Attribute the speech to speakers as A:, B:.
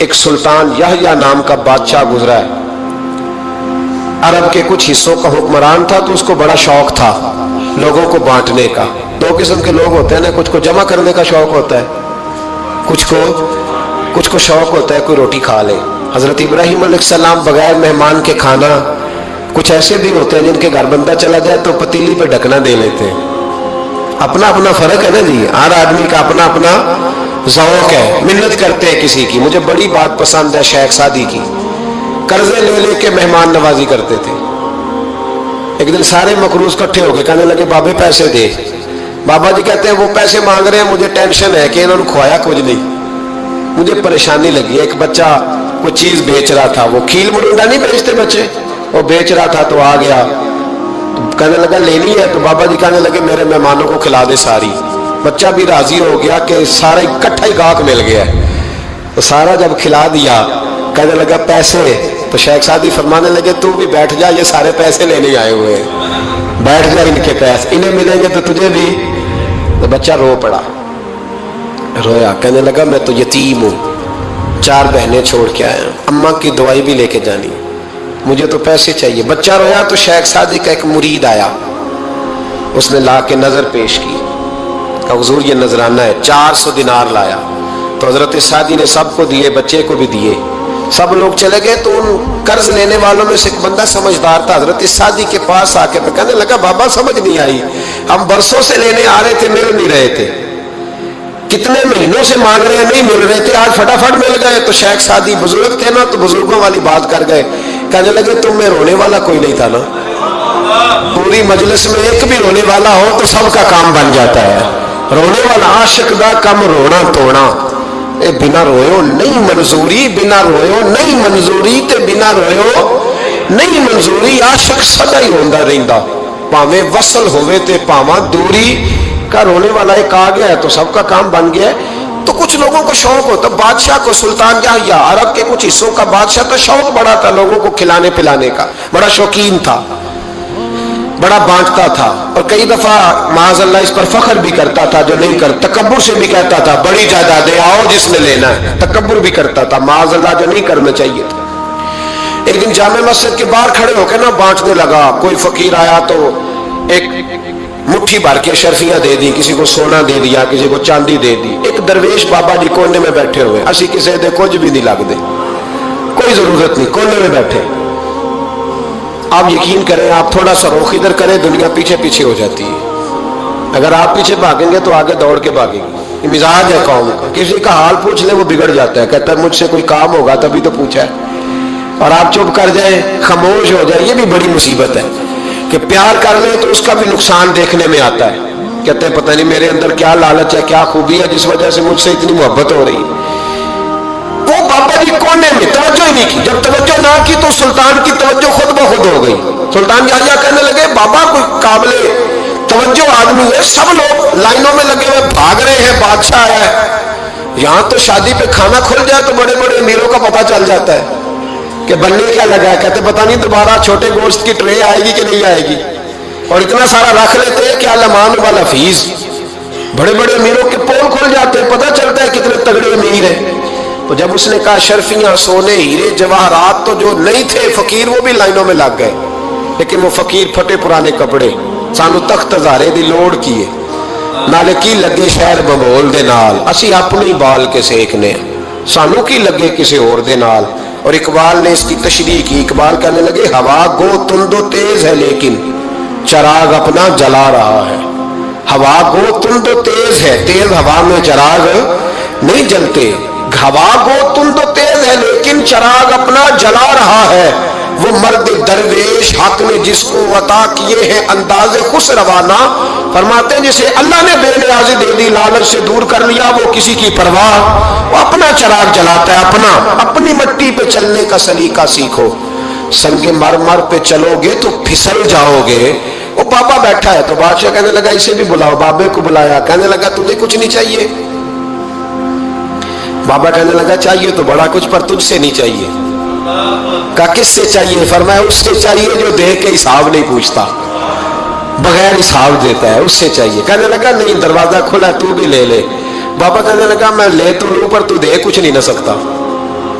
A: ایک سلطان یحییٰ نام کا بادشاہ گزرا ہے، عرب کے کچھ حصوں کا حکمران تھا، تو اس کو بڑا شوق تھا لوگوں کو بانٹنے کا۔ دو قسم کے لوگ ہوتے ہیں نا، کچھ کو جمع کرنے کا شوق ہوتا ہے، کچھ کو شوق ہوتا ہے کوئی روٹی کھا لے۔ حضرت ابراہیم علیہ السلام بغیر مہمان کے کھانا، کچھ ایسے بھی ہوتے ہیں جن کے گھر بندہ چلا جائے تو پتیلی پہ ڈھکنا دے لیتے ہیں۔ اپنا اپنا فرق ہے نا جی، ہر آدمی کا اپنا اپنا ذوق ہے، منت کرتے ہیں کسی کی۔ مجھے بڑی بات پسند ہے شیخ سعدی کی، قرضے لے لے کے مہمان نوازی کرتے تھے۔ ایک دن سارے مقروض کٹھے ہو کے کہنے لگے بابے پیسے دے۔ بابا جی کہتے ہیں وہ پیسے مانگ رہے ہیں، مجھے ٹینشن ہے کہ انہوں نے کھوایا کچھ نہیں، مجھے پریشانی لگی۔ ایک بچہ کوئی چیز بیچ رہا تھا، وہ کھیل مرونڈا نہیں بیچتے بچے، وہ بیچ رہا تھا تو آ گیا، کہنے لگا لینی ہے، تو بابا جی کہنے لگے میرے مہمانوں کو کھلا دے ساری۔ بچہ بھی راضی ہو گیا کہ سارا اکٹھا ہی گاہک مل گیا ہے، تو سارا جب کھلا دیا کہنے لگا پیسے، تو شیخ سعدی فرمانے لگے تو بھی بیٹھ جا، یہ سارے پیسے لینے آئے ہوئے ہیں، بیٹھ جا، ان کے پیسے انہیں ملیں گے تو تجھے بھی۔ تو بچہ رو پڑا، رویا، کہنے لگا میں تو یتیم ہوں، 4 بہنیں چھوڑ کے آیا ہوں، اماں کی دوائی بھی لے کے جانی، مجھے تو پیسے چاہیے۔ بچہ رویا تو شیخ سعدی کا ایک مرید آیا، اس نے لا کے نظر پیش کی، کہا حضور یہ نذرانہ ہے، 400 دینار لایا۔ تو حضرت سعدی نے سب کو دیے، بچے کو بھی دیے، سب لوگ چلے گئے۔ تو ان قرض لینے والوں میں سے ایک بندہ سمجھدار تھا، حضرت سعدی کے پاس آ کے کہنے لگا بابا سمجھ نہیں آئی، ہم برسوں سے لینے آ رہے تھے، مل نہیں رہے تھے، کتنے مہینوں سے مانگ رہے ہیں نہیں مل رہے تھے، آج فٹافٹ مل گئے۔ تو شیخ سعدی بزرگ تھے نا، تو بزرگوں والی بات کر گئے، کہنے لگے تم میں رونے والا کوئی نہیں تھا نا، پوری مجلس میں ایک بھی رونے والا ہو تو سب کا کام بن جاتا ہے۔ رونے والا عاشق دا کم رونا توڑنا، اے بنا رویو نہیں منظوری، بنا رویو نہیں منظوری، تے بنا رویو نہیں منظوری، عاشق سدا ہی روندا رہندا، پاویں وصل ہوئے تے پاواں دوری، کا رونے والا ایک آ گیا ہے تو سب کا کام بن گیا ہے۔ تو کچھ لوگوں کو شوق ہوتا، بادشاہ کو سلطان یحییٰ عرب کے کچھ حصوں کا بادشاہ تھا، شوق بڑا تھا لوگوں کو کھلانے پلانے کا، بڑا شوقین تھا، بڑا بانٹتا تھا، اور کئی دفعہ معاذ اللہ اس پر فخر بھی کرتا تھا جو نہیں کرتا، تکبر سے بھی کہتا تھا بڑی جائیدادیں آؤ جس نے لینا ہے، تکبر بھی کرتا تھا معاذ اللہ جو نہیں کرنا چاہیے تھا۔ ایک دن جامع مسجد کے باہر کھڑے ہو کے نا بانٹنے لگا، کوئی فقیر آیا تو ایک مٹھی بھر کے شرفیاں دے دی، کسی کو سونا دے دیا، کسی کو چاندی دے دی۔ ایک درویش بابا جی کونے میں بیٹھے ہوئے، اسی کسی دے کچھ بھی نہیں لگ دے، کوئی ضرورت نہیں، کونے میں بیٹھے۔ آپ یقین کریں، آپ تھوڑا سا رخ ادھر کریں، دنیا پیچھے پیچھے ہو جاتی ہے، اگر آپ پیچھے بھاگیں گے تو آگے دوڑ کے بھاگیں گے۔ یہ مزاج ہے قوم کا، کسی کا حال پوچھ لیں وہ بگڑ جاتا ہے، کہتا ہے مجھ سے کوئی کام ہوگا تبھی تو پوچھا ہے، اور آپ چپ کر جائیں، خاموش ہو جائیں، یہ بھی بڑی مصیبت ہے کہ پیار کر لیں تو اس کا بھی نقصان دیکھنے میں آتا ہے، کہتے ہیں پتہ نہیں میرے اندر کیا لالچ ہے، کیا خوبی ہے جس وجہ سے مجھ سے اتنی محبت ہو رہی ہے۔ وہ بابا جی کونے میں توجہ ہی نہیں کی، جب توجہ نہ کی تو سلطان کی توجہ خود بخود ہو گئی۔ سلطان یحییٰ کہنے لگے بابا کوئی قابل توجہ آدمی ہے، سب لوگ لائنوں میں لگے ہوئے بھاگ رہے ہیں، بادشاہ ہے، یہاں تو شادی پہ کھانا کھل جائے تو بڑے بڑے امیروں کا پتہ چل جاتا ہے کہ بننے کیا لگا ہے، کہتے پتہ نہیں دوبارہ چھوٹے گوشت کی ٹرے آئے گی کہ نہیں آئے گی، اور اتنا سارا رکھ لیتے ہیں کہ علمان والا فیس، بڑے بڑے امیروں کے پول کھل جاتے ہیں، پتہ چلتا ہے کتنے تگڑے امیر ہیں۔ تو جب اس نے کہا شرفیاں، سونے، ہیرے، جواہرات، تو جو نہیں تھے فقیر وہ بھی لائنوں میں لگ گئے، لیکن وہ فقیر پھٹے پرانے کپڑے، سانو تخت ہزارے دی لوڑ کیے، نالے کی لگے شہر بمول دے نال، اسی اپنی بال کے سیکنے، سانو کی لگے کسی اور دے نال۔ اور اقبال نے اس کی تشریح کی، اقبال کہنے لگے ہوا گو تند و تیز ہے لیکن چراغ اپنا جلا رہا ہے، ہوا گو تند و تیز ہے، تیز ہوا میں چراغ نہیں جلتے، ہوا گو تند و تیز ہے لیکن چراغ اپنا جلا رہا ہے، وہ مرد درویش حق نے جس کو عطا کیے ہیں انداز خوش روانہ، فرماتے ہیں جسے اللہ نے بے نیازی دے دی، لالچ سے دور کر لیا، وہ کسی کی پرواہ، وہ اپنا چراغ جلاتا ہے، اپنی مٹی پہ چلنے کا سلیقہ سیکھو، سنگ مرمر پہ چلو گے تو پھسل جاؤ گے۔ وہ بابا بیٹھا ہے تو بادشاہ کہنے لگا اسے بھی بلاؤ، بابے کو بلایا، کہنے لگا تجھے کچھ نہیں چاہیے؟ بابا کہنے لگا چاہیے تو بڑا کچھ، پر تجھ سے نہیں چاہیے۔ کہا کس سے چاہیے؟ فرمایا اس سے چاہیے جو دے کے حساب نہیں پوچھتا، بغیر حساب دیتا ہے، اس سے چاہیے۔ کہنے لگا نہیں دروازہ کھلا تو بھی لے لے۔ بابا کہنے لگا میں لے تو لوں پر تو دے کچھ نہیں نہ سکتا،